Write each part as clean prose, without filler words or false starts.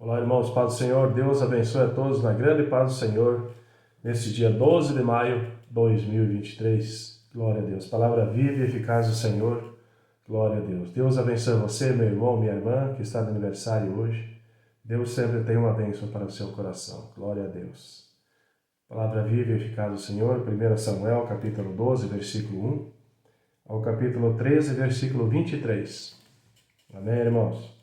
Olá, irmãos, paz do Senhor. Deus abençoe a todos na grande paz do Senhor, neste dia 12 de maio de 2023. Glória a Deus. Palavra viva e eficaz do Senhor. Glória a Deus. Deus abençoe você, meu irmão, minha irmã, que está de aniversário hoje. Deus sempre tem uma bênção para o seu coração. Glória a Deus. Palavra viva e eficaz do Senhor, 1 Samuel, capítulo 12, versículo 1, ao capítulo 13, versículo 23. Amém, irmãos?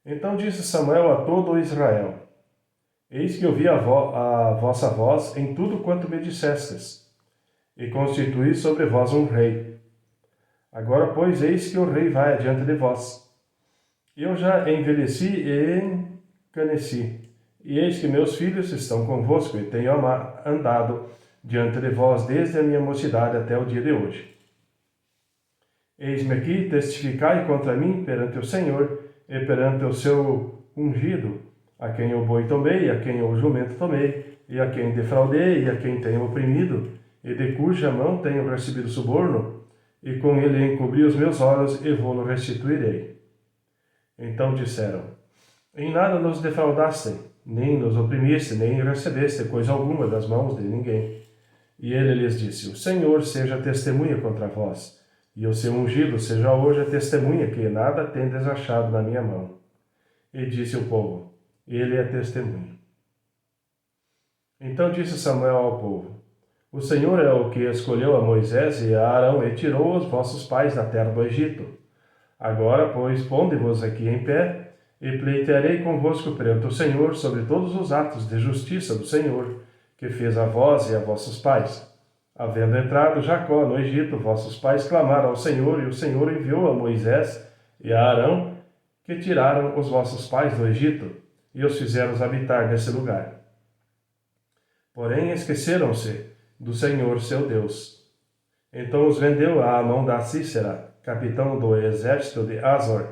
Então disse Samuel a todo Israel: Eis que ouvi a vossa voz em tudo quanto me dissestes, e constituí sobre vós um rei. Agora, pois, eis que o rei vai adiante de vós. Eu já envelheci e encaneci, e eis que meus filhos estão convosco, e tenho andado diante de vós desde a minha mocidade até o dia de hoje. Eis-me aqui, testificai contra mim perante o Senhor, e perante o seu ungido, a quem o boi tomei, a quem o jumento tomei, e a quem defraudei, e a quem tenho oprimido, e de cuja mão tenho recebido suborno, e com ele encobri os meus olhos, e vou-lo restituirei. Então disseram: Em nada nos defraudaste, nem nos oprimiste, nem recebeste coisa alguma das mãos de ninguém. E ele lhes disse: O Senhor seja testemunha contra vós, e o seu ungido seja hoje a testemunha que nada tendes achado na minha mão. E disse o povo: Ele é testemunha. Então disse Samuel ao povo: O Senhor é o que escolheu a Moisés e a Arão e tirou os vossos pais da terra do Egito. Agora, pois, ponde-vos aqui em pé, e pleitearei convosco perante o Senhor sobre todos os atos de justiça do Senhor, que fez a vós e a vossos pais. Havendo entrado Jacó no Egito, vossos pais clamaram ao Senhor, e o Senhor enviou a Moisés e a Arão, que tiraram os vossos pais do Egito, e os fizeram habitar nesse lugar. Porém esqueceram-se do Senhor seu Deus. Então os vendeu à mão da Cícera, capitão do exército de Azor,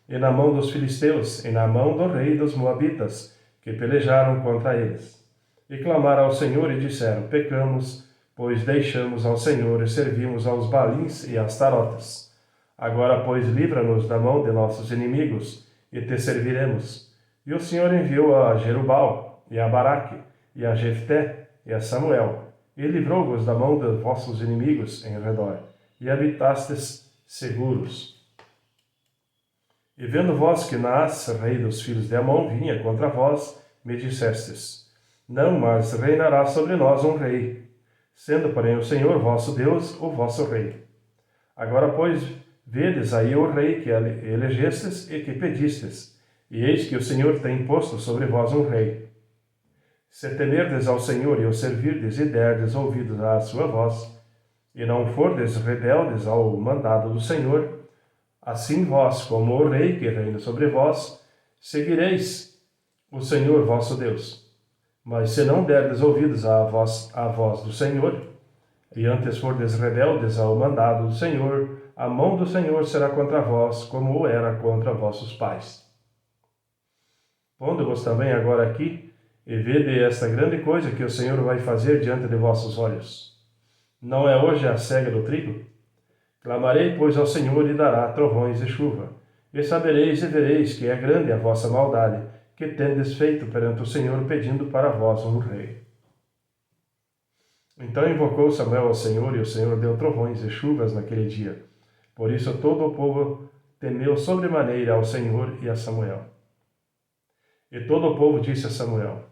e na mão dos filisteus, e na mão do rei dos moabitas, que pelejaram contra eles. E clamaram ao Senhor e disseram: Pecamos, pois deixamos ao Senhor e servimos aos Baalins e às Tarotas. Agora, pois, livra-nos da mão de nossos inimigos, e te serviremos. E o Senhor enviou a Jerubal, e a Baraque, e a Jefté, e a Samuel, e livrou-vos da mão dos vossos inimigos em redor, e habitastes seguros. E vendo vós que Naás, rei dos filhos de Amon, vinha contra vós, me dissestes: Não, mas reinará sobre nós um rei, sendo, porém, o Senhor vosso Deus o vosso rei. Agora, pois, vedes aí o rei que elegestes e que pedistes, e eis que o Senhor tem posto sobre vós um rei. Se temerdes ao Senhor e o servirdes e derdes ouvidos à sua voz, e não fordes rebeldes ao mandado do Senhor, assim vós, como o rei que reina sobre vós, seguireis o Senhor vosso Deus. Mas se não derdes ouvidos à voz do Senhor, e antes fordes rebeldes ao mandado do Senhor, a mão do Senhor será contra vós, como o era contra vossos pais. Pondo-vos também agora aqui, e vede esta grande coisa que o Senhor vai fazer diante de vossos olhos. Não é hoje a cega do trigo? Clamarei, pois, ao Senhor, e dará trovões e chuva. E sabereis e vereis que é grande a vossa maldade, que tendes feito perante o Senhor, pedindo para vós um rei. Então invocou Samuel ao Senhor, e o Senhor deu trovões e chuvas naquele dia. Por isso todo o povo temeu sobremaneira ao Senhor e a Samuel. E todo o povo disse a Samuel: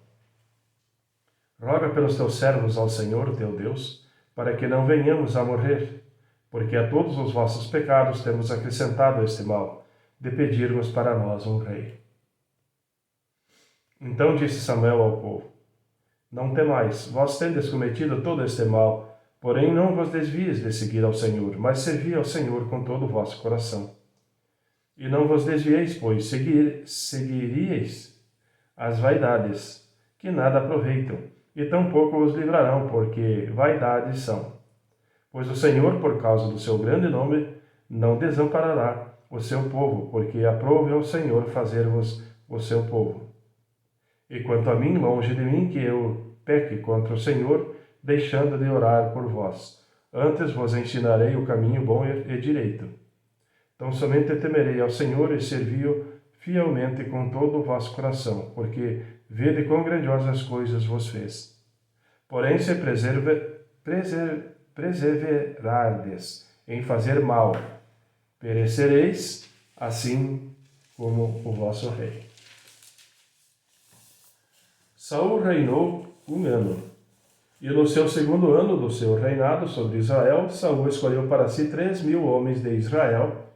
Roga pelos teus servos ao Senhor, teu Deus, para que não venhamos a morrer, porque a todos os vossos pecados temos acrescentado este mal, de pedirmos para nós um rei. Então disse Samuel ao povo: Não temais, vós tendes cometido todo este mal, porém não vos desvieis de seguir ao Senhor, mas servi ao Senhor com todo o vosso coração. E não vos desvieis, pois seguiríeis as vaidades, que nada aproveitam, e tampouco os livrarão, porque vaidades são. Pois o Senhor, por causa do seu grande nome, não desamparará o seu povo, porque aprove ao Senhor fazer-vos o seu povo. E quanto a mim, longe de mim que eu peque contra o Senhor, deixando de orar por vós. Antes vos ensinarei o caminho bom e direito. Então somente temerei ao Senhor e servi-o fielmente com todo o vosso coração, porque vede quão grandiosas coisas vos fez. Porém, se perseverardes em fazer mal, perecereis, assim como o vosso rei. Saul reinou 1 ano. E no seu 2º ano do seu reinado sobre Israel, Saul escolheu para si 3.000 homens de Israel,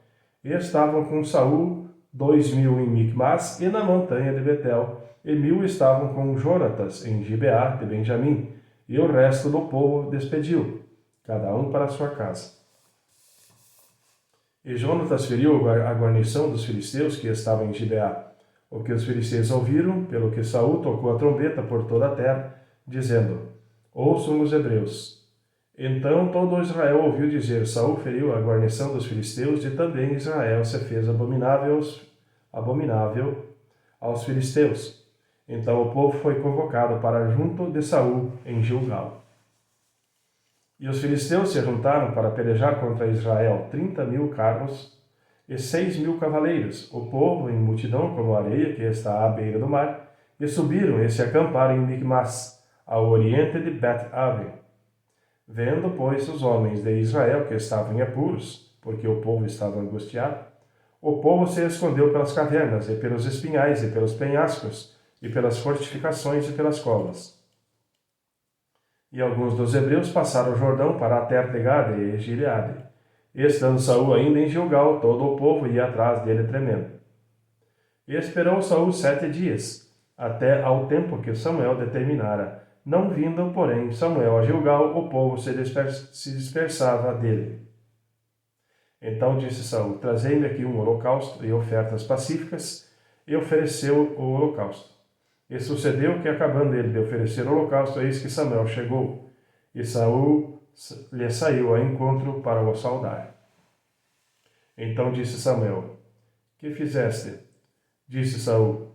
e estavam com Saul 2.000 em Micmas e na montanha de Betel, e 1.000 estavam com Jonatas em Gibeá de Benjamim, e o resto do povo despediu, cada um para sua casa. E Jonatas feriu a guarnição dos filisteus que estavam em Gibeá, o que os filisteus ouviram, pelo que Saul tocou a trombeta por toda a terra, dizendo: Ouçam os hebreus. Então todo Israel ouviu dizer: Saul feriu a guarnição dos filisteus, e também Israel se fez abominável aos filisteus. Então o povo foi convocado para junto de Saul em Gilgal. E os filisteus se juntaram para pelejar contra Israel, 30.000 carros e 6.000 cavaleiros, o povo em multidão como a areia que está à beira do mar, e subiram e se acamparam em Micmas, ao oriente de Bet-Aven. Vendo, pois, os homens de Israel que estavam em apuros, porque o povo estava angustiado, o povo se escondeu pelas cavernas, e pelos espinhais, e pelos penhascos, e pelas fortificações, e pelas covas. E alguns dos hebreus passaram o Jordão para a terra de Gade e Gileade. E estando Saul ainda em Gilgal, todo o povo ia atrás dele tremendo. E esperou Saul 7 dias, até ao tempo que Samuel determinara. Não vindo, porém, Samuel a Gilgal, o povo se dispersava dele. Então disse Saul: Trazei-me aqui um holocausto e ofertas pacíficas, e ofereceu o holocausto. E sucedeu que, acabando ele de oferecer o holocausto, eis que Samuel chegou, e Saul lhe saiu ao encontro para o saudar. Então disse Samuel: Que fizeste? Disse Saul: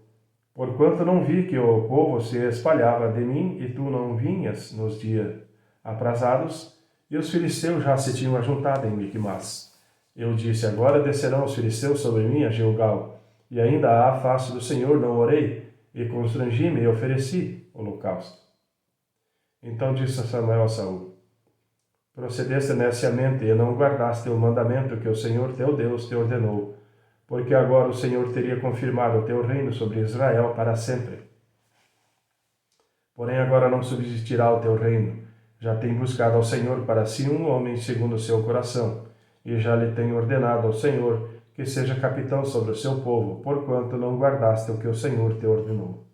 Porquanto não vi que o povo se espalhava de mim, e tu não vinhas nos dias aprazados, e os filisteus já se tinham ajuntado em Micmas. Eu disse: Agora descerão os filisteus sobre mim a Gilgal, e ainda à face do Senhor não orei, e constrangi-me e ofereci holocausto. Então disse Samuel a Saul: Procedeste neciamente e não guardaste o mandamento que o Senhor teu Deus te ordenou, porque agora o Senhor teria confirmado o teu reino sobre Israel para sempre. Porém agora não subsistirá o teu reino. Já tem buscado ao Senhor para si um homem segundo o seu coração, e já lhe tem ordenado ao Senhor que seja capitão sobre o seu povo, porquanto não guardaste o que o Senhor te ordenou.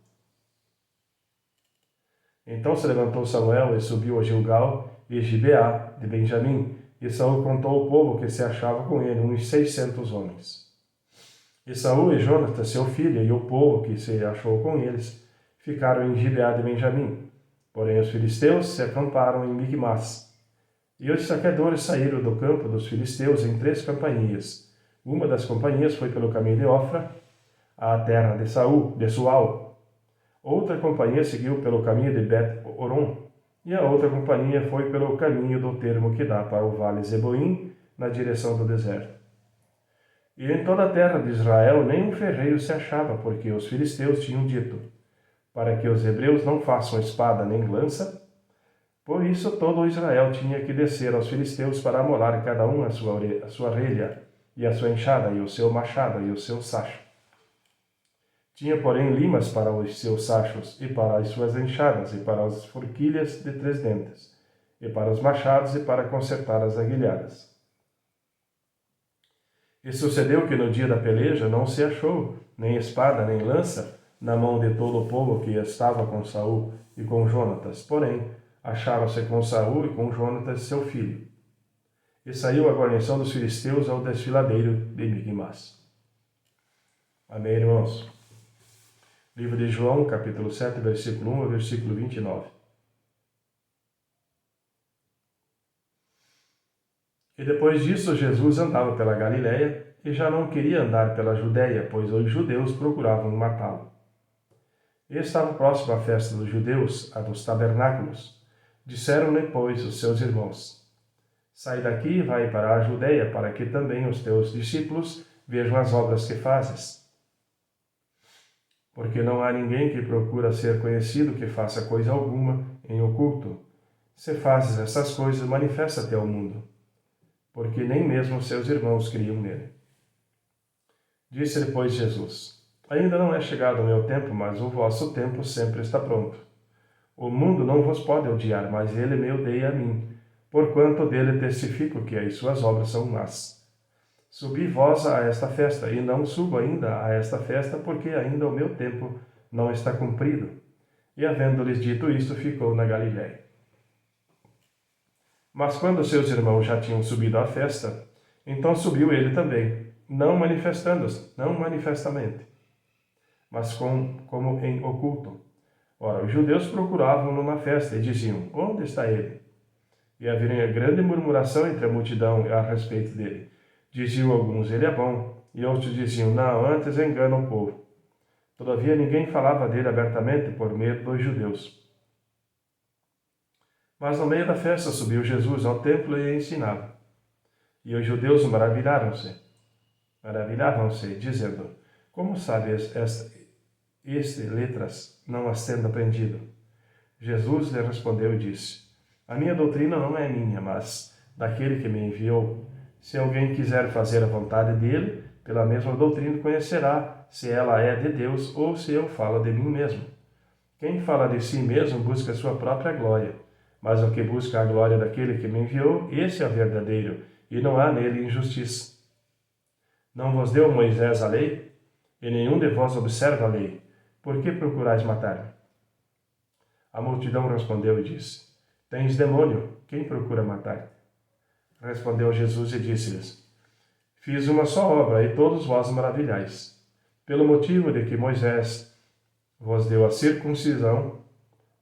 Então se levantou Samuel e subiu a Gilgal e Gibeá de Benjamim, e Saul contou ao povo que se achava com ele, uns 600 homens. E Saul e Jonatas, seu filho, e o povo que se achou com eles, ficaram em Gibeá de Benjamim. Porém os filisteus se acamparam em Micmas. E os saqueadores saíram do campo dos filisteus em 3 companhias. Uma das companhias foi pelo caminho de Ofra, à terra de Sual. Outra companhia seguiu pelo caminho de Bet-Oron, e a outra companhia foi pelo caminho do termo que dá para o vale Zeboim, na direção do deserto. E em toda a terra de Israel nenhum ferreiro se achava, porque os filisteus tinham dito: para que os hebreus não façam espada nem lança. Por isso todo Israel tinha que descer aos filisteus para amolar cada um a sua relha, e a sua enxada, e o seu machado, e o seu sacho. Tinha, porém, limas para os seus sachos, e para as suas enxadas, e para as forquilhas de 3 dentes, e para os machados, e para consertar as aguilhadas. E sucedeu que no dia da peleja não se achou nem espada nem lança na mão de todo o povo que estava com Saul e com Jonatas, porém acharam-se com Saul e com Jonatas seu filho. E saiu a guarnição dos filisteus ao desfiladeiro de Micmas. Amém, irmãos? Livro de João, capítulo 7, versículo 1 ao versículo 29. E depois disso, Jesus andava pela Galiléia e já não queria andar pela Judéia, pois os judeus procuravam matá-lo. E estava próximo à festa dos judeus, a dos tabernáculos. Disseram-lhe, pois, os seus irmãos: Sai daqui e vai para a Judéia, para que também os teus discípulos vejam as obras que fazes. Porque não há ninguém que procura ser conhecido que faça coisa alguma em oculto. Se fazes essas coisas, manifesta-te ao mundo, porque nem mesmo seus irmãos criam nele. Disse-lhe, pois, Jesus: Ainda não é chegado o meu tempo, mas o vosso tempo sempre está pronto. O mundo não vos pode odiar, mas ele me odeia a mim, porquanto dele testifico que as suas obras são más. Subi vós a esta festa, e não subo ainda a esta festa, porque ainda o meu tempo não está cumprido. E havendo-lhes dito isto, ficou na Galiléia. Mas quando seus irmãos já tinham subido à festa, então subiu ele também, não manifestamente, mas como em oculto. Ora, os judeus procuravam-no na festa e diziam: Onde está ele? E havia grande murmuração entre a multidão a respeito dele. Diziam alguns: Ele é bom, e outros diziam: Não, antes engana o povo. Todavia ninguém falava dele abertamente por medo dos judeus. Mas no meio da festa subiu Jesus ao templo e ensinava. E os judeus maravilhavam-se, dizendo: Como sabes este letras, não as tendo aprendido? Jesus lhe respondeu e disse: A minha doutrina não é minha, mas daquele que me enviou. Se alguém quiser fazer a vontade dele, pela mesma doutrina conhecerá se ela é de Deus ou se eu falo de mim mesmo. Quem fala de si mesmo busca sua própria glória, mas o que busca a glória daquele que me enviou, esse é o verdadeiro, e não há nele injustiça. Não vos deu Moisés a lei? E nenhum de vós observa a lei. Por que procurais matar-me? A multidão respondeu e disse: Tens demônio, quem procura matar-te? Respondeu Jesus e disse-lhes: Fiz uma só obra, e todos vós maravilhais. Pelo motivo de que Moisés vos deu a circuncisão,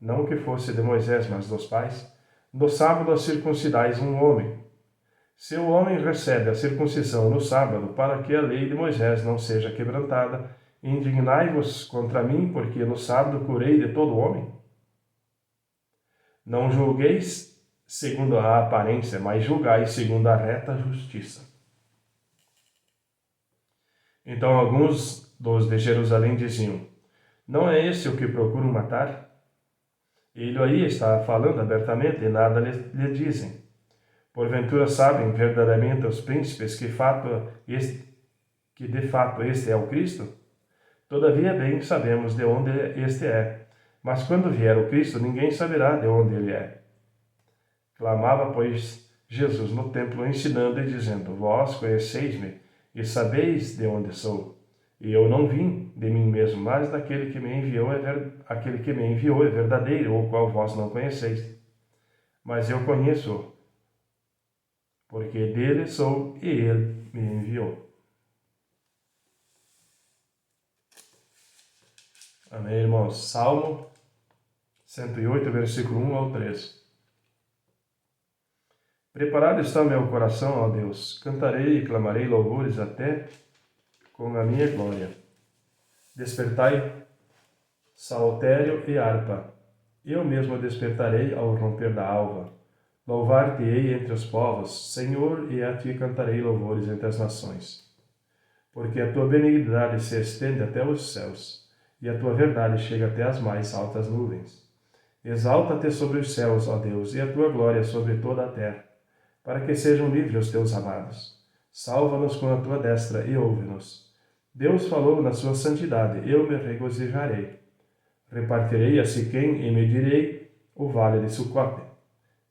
não que fosse de Moisés, mas dos pais, no sábado circuncidais um homem. Se o homem recebe a circuncisão no sábado, para que a lei de Moisés não seja quebrantada, indignai-vos contra mim, porque no sábado curei de todo homem? Não julgueis segundo a aparência, mas julgai segundo a reta justiça. Então alguns dos de Jerusalém diziam: Não é esse o que procuram matar? Ele aí está falando abertamente e nada lhe dizem. Porventura sabem verdadeiramente os príncipes que de fato este é o Cristo? Todavia bem sabemos de onde este é, mas quando vier o Cristo ninguém saberá de onde ele é. Clamava, pois, Jesus no templo, ensinando e dizendo: Vós conheceis-me e sabeis de onde sou. E eu não vim de mim mesmo, mas daquele que me enviou aquele que me enviou é verdadeiro, o qual vós não conheceis. Mas eu conheço, porque dele sou e ele me enviou. Amém, irmãos? Salmo 108, versículo 1 ao 3. Preparado está o meu coração, ó Deus, cantarei e clamarei louvores até com a minha glória. Despertai saltério e harpa, eu mesmo despertarei ao romper da alva. Louvar-te-ei entre os povos, Senhor, e a ti cantarei louvores entre as nações. Porque a tua benignidade se estende até os céus, e a tua verdade chega até as mais altas nuvens. Exalta-te sobre os céus, ó Deus, e a tua glória sobre toda a terra, para que sejam livres os teus amados. Salva-nos com a tua destra e ouve-nos. Deus falou na sua santidade, eu me regozijarei. Repartirei a Siquém e medirei o vale de Sucote.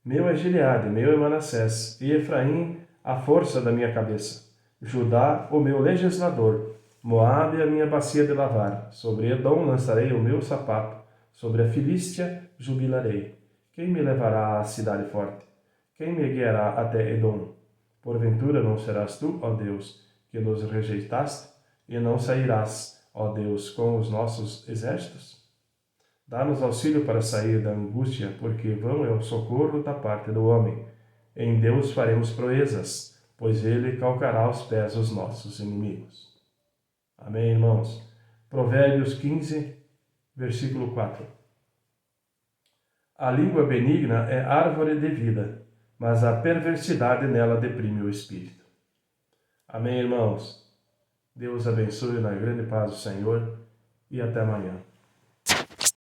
Meu é Gileade, meu é Manassés, e Efraim a força da minha cabeça. Judá, o meu legislador. Moabe, a minha bacia de lavar. Sobre Edom lançarei o meu sapato. Sobre a Filístia jubilarei. Quem me levará à cidade forte? Quem me guiará até Edom? Porventura não serás tu, ó Deus, que nos rejeitaste, e não sairás, ó Deus, com os nossos exércitos? Dá-nos auxílio para sair da angústia, porque vão é o socorro da parte do homem. Em Deus faremos proezas, pois ele calcará aos pés os nossos inimigos. Amém, irmãos? Provérbios 15, versículo 4. A língua benigna é árvore de vida, mas a perversidade nela deprime o espírito. Amém, irmãos? Deus abençoe na grande paz do Senhor e até amanhã.